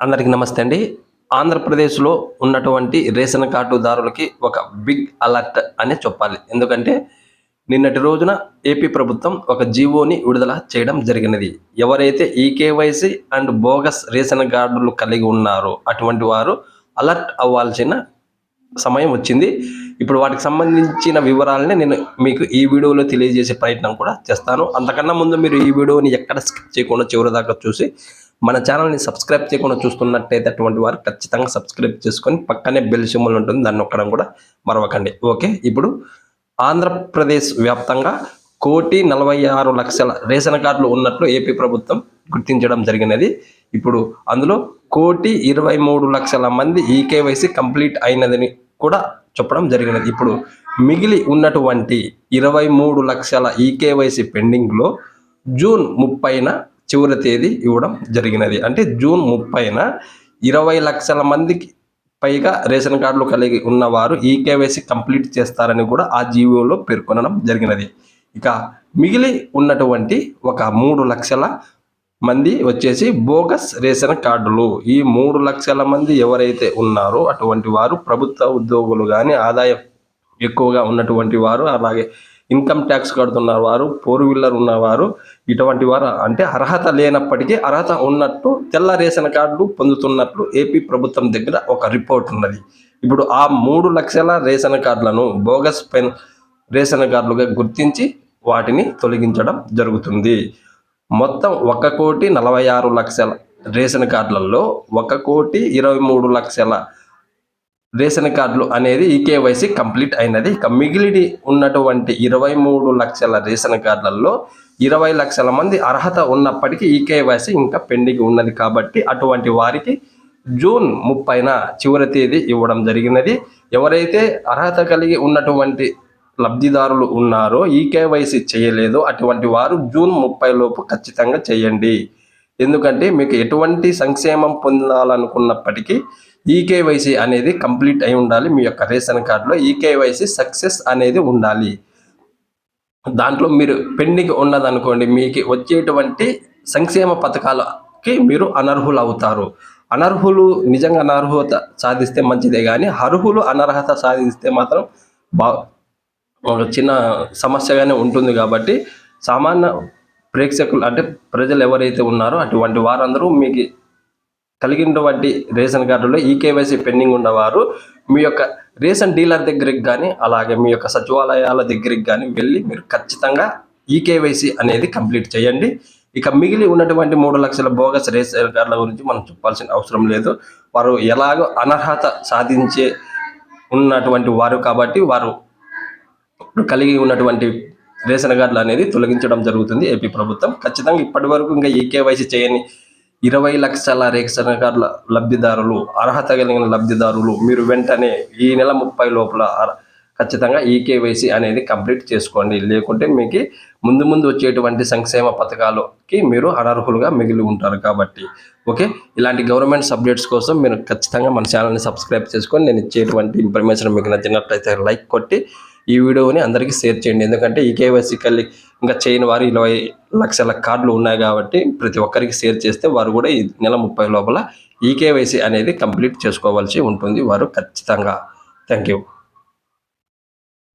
అందరికీ నమస్తే అండి. ఆంధ్రప్రదేశ్‌లో ఉన్నటువంటి రేషన్ కార్డుదారులకి ఒక బిగ్ అలర్ట్ అనే చెప్పాలి. ఎందుకంటే నిన్నటి రోజున ఏపీ ప్రభుత్వం ఒక జీవోని విడుదల చేయడం జరిగినది. ఎవరైతే ఈకేవైసీ అండ్ బోగస్ రేషన్ కార్డులు కలిగి ఉన్నారో అటువంటి వారు అలర్ట్ అవ్వాల్సిన సమయం వచ్చింది. ఇప్పుడు వాటికి సంబంధించిన వివరాలని నేను మీకు ఈ వీడియోలో తెలియజేసే ప్రయత్నం కూడా చేస్తాను. అంతకన్నా ముందు మీరు ఈ వీడియోని ఎక్కడ స్కిప్ చేయకుండా చివరి దాకా చూసి మన ఛానల్ని సబ్స్క్రైబ్ చేయకుండా చూస్తున్నట్టయితే అటువంటి వారు ఖచ్చితంగా సబ్స్క్రైబ్ చేసుకొని పక్కనే బెల్ సింబల్ ఉంటుంది, దాన్ని నొక్కడం కూడా మరవకండి. ఓకే, ఇప్పుడు ఆంధ్రప్రదేశ్ వ్యాప్తంగా 1,46,00,000 రేషన్ కార్డులు ఉన్నట్లు ఏపీ ప్రభుత్వం గుర్తించడం జరిగినది. ఇప్పుడు అందులో 1,23,00,000 మంది ఈకేవైసీ కంప్లీట్ అయినదని కూడా చెప్పడం జరిగినది. ఇప్పుడు మిగిలి ఉన్నటువంటి 23,00,000 ఈకేవైసీ పెండింగ్లో జూన్ 30న చివరి తేదీ ఇవ్వడం జరిగినది. అంటే జూన్ 30న 20 లక్షల మందికి పైగా రేషన్ కార్డులు కలిగి ఉన్నవారు ఈకేవైసీ కంప్లీట్ చేస్తారని కూడా ఆ జీవోలో పేర్కొనడం జరిగినది. ఇక మిగిలి ఉన్నటువంటి ఒక 3 లక్షల మంది వచ్చేసి బోగస్ రేషన్ కార్డులు. ఈ 3 లక్షల మంది ఎవరైతే ఉన్నారో అటువంటి వారు ప్రభుత్వ ఉద్యోగులు కానీ, ఆదాయం ఎక్కువగా ఉన్నటువంటి వారు, అలాగే ఇన్కమ్ ట్యాక్స్ కడుతున్న వారు, 4 వీలర్ ఉన్నవారు, ఇటువంటి వారు అంటే అర్హత లేనప్పటికీ అర్హత ఉన్నట్టు తెల్ల రేషన్ కార్డులు పొందుతున్నట్లు ఏపీ ప్రభుత్వం దగ్గర ఒక రిపోర్ట్ ఉన్నది. ఇప్పుడు ఆ 3 లక్షల రేషన్ కార్డులను బోగస్ రేషన్ కార్డులుగా గుర్తించి వాటిని తొలగించడం జరుగుతుంది. మొత్తం 1,46,00,000 రేషన్ కార్డులలో 1,23,00,000 రేషన్ కార్డులు అనేది ఈకేవైసీ కంప్లీట్ అయినది. ఇక మిగిలిడి ఉన్నటువంటి 23 లక్షల రేషన్ కార్డులలో 20 లక్షల మంది అర్హత ఉన్నప్పటికీ ఈకేవైసీ ఇంకా పెండింగ్ ఉన్నది. కాబట్టి అటువంటి వారికి జూన్ 30న చివరి తేదీ ఇవ్వడం జరిగినది. ఎవరైతే అర్హత కలిగి ఉన్నటువంటి లబ్ధిదారులు ఉన్నారో ఈకేవైసీ చేయలేదో అటువంటి వారు జూన్ 30 లోపు ఖచ్చితంగా చేయండి. ఎందుకంటే మీకు ఎటువంటి సంక్షేమం పొందాలనుకున్నప్పటికీ ఈకేవైసీ అనేది కంప్లీట్ అయి ఉండాలి. మీ యొక్క రేషన్ కార్డులో ఈకేవైసీ సక్సెస్ అనేది ఉండాలి. దాంట్లో మీరు పెండింగ్ ఉన్నదనుకోండి, మీకు వచ్చేటువంటి సంక్షేమ పథకాలకి మీరు అనర్హులు అవుతారు. అనర్హులు నిజంగా అనర్హత సాధిస్తే మంచిదే, కానీ అర్హులు అనర్హత సాధిస్తే మాత్రం ఒక చిన్న సమస్యగానే ఉంటుంది. కాబట్టి సామాన్య ప్రేక్షకులు అంటే ప్రజలు ఎవరైతే ఉన్నారో అటువంటి వారందరూ మీకు కలిగినటువంటి రేషన్ కార్డులో ఈకేవైసీ పెండింగ్ ఉన్నవారు మీ యొక్క రేషన్ డీలర్ దగ్గరికి కానీ, అలాగే మీ యొక్క సచివాలయాల దగ్గరికి కానీ వెళ్ళి మీరు ఖచ్చితంగా ఈకేవైసీ అనేది కంప్లీట్ చేయండి. ఇక మిగిలి ఉన్నటువంటి 3 లక్షల బోగస్ రేషన్ కార్డుల గురించి మనం చెప్పాల్సిన అవసరం లేదు. వారు ఎలాగో అనర్హత సాధించే ఉన్నటువంటి వారు కాబట్టి వారు కలిగి ఉన్నటువంటి రేషన్ కార్డులు అనేది తొలగించడం జరుగుతుంది ఏపీ ప్రభుత్వం. ఖచ్చితంగా ఇప్పటి వరకు ఇంకా ఈకేవైసీ చేయని 20 లక్షల రేషన్ కార్డుల లబ్ధిదారులు, అర్హత కలిగిన లబ్ధిదారులు మీరు వెంటనే ఈ నెల 30 లోపల ఖచ్చితంగా ఈకేవైసీ అనేది కంప్లీట్ చేసుకోండి. లేకుంటే మీకు ముందు వచ్చేటువంటి సంక్షేమ పథకాలకి మీరు అనర్హులుగా మిగిలి ఉంటారు. కాబట్టి ఓకే, ఇలాంటి గవర్నమెంట్ అప్డేట్స్ కోసం మీరు ఖచ్చితంగా మన ఛానల్ని సబ్స్క్రైబ్ చేసుకొని నేను ఇచ్చేటువంటి ఇన్ఫర్మేషన్ మీకు నచ్చినట్లయితే లైక్ కొట్టి ఈ వీడియోని అందరికీ షేర్ చేయండి. ఎందుకంటే ఈకేవైసీ ఇంకా చేయని వారు 20 లక్షల కార్డులు ఉన్నాయి కాబట్టి ప్రతి ఒక్కరికి షేర్ చేస్తే వారు కూడా ఈ నెల 30 లోపల ఈకేవైసీ అనేది కంప్లీట్ చేసుకోవాల్సి ఉంటుంది వారు ఖచ్చితంగా. Thank you.